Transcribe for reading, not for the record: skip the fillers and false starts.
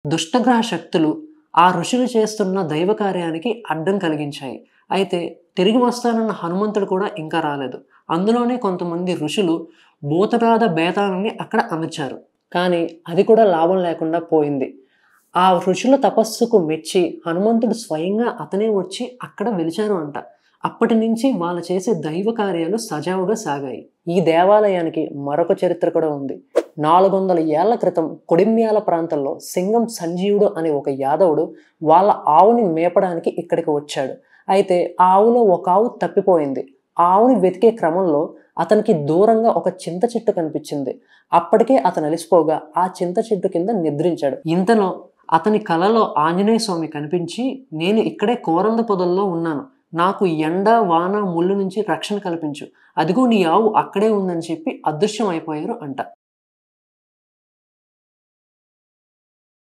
దుష్టగ్రహ శక్తులు ఆ ఋషులు చేస్తున్న దైవ కార్యానికి అడ్డం కలిగించాయి. అయితే తిరిగి వస్తానన్న హనుమంతుడు కూడా ఇంకా రాలేదు. అందులోనే కొంతమంది ఋషులు భూతనాథ బేతాళాన్ని అక్కడ అమర్చారు. కానీ అది కూడా లాభం లేకుండా పోయింది. ఆ ఋషుల తపస్సుకు మెచ్చి హనుమంతుడు స్వయంగా అతనే వచ్చి అక్కడ వెలిచారు అంట. అప్పటి నుంచి వాళ్ళు చేసే దైవ కార్యాలు సజావుగా సాగాయి. ఈ దేవాలయానికి మరొక చరిత్ర కూడా ఉంది. 400 ఏళ్ల క్రితం కొడిమ్యాల ప్రాంతంలో సింగం సంజీవుడు అనే ఒక యాదవుడు వాళ్ళ ఆవుని మేపడానికి ఇక్కడికి వచ్చాడు. అయితే ఆ ఆవులో ఒక ఆవు తప్పిపోయింది. ఆ ఆవుని వెతికే క్రమంలో అతనికి దూరంగా ఒక చింత చెట్టు కనిపించింది. అప్పటికే అతను అలిసిపోగా ఆ చింత చెట్టు కింద నిద్రించాడు. ఇంతలో అతని కలలో ఆంజనేయ స్వామి కనిపించి, నేను ఇక్కడే కోరంద పొదల్లో ఉన్నాను, నాకు ఎండ వాన ముళ్ళు నుంచి రక్షణ కల్పించు, అదిగో నీ ఆవు అక్కడే ఉందని చెప్పి అదృశ్యం అయిపోయారు అంట.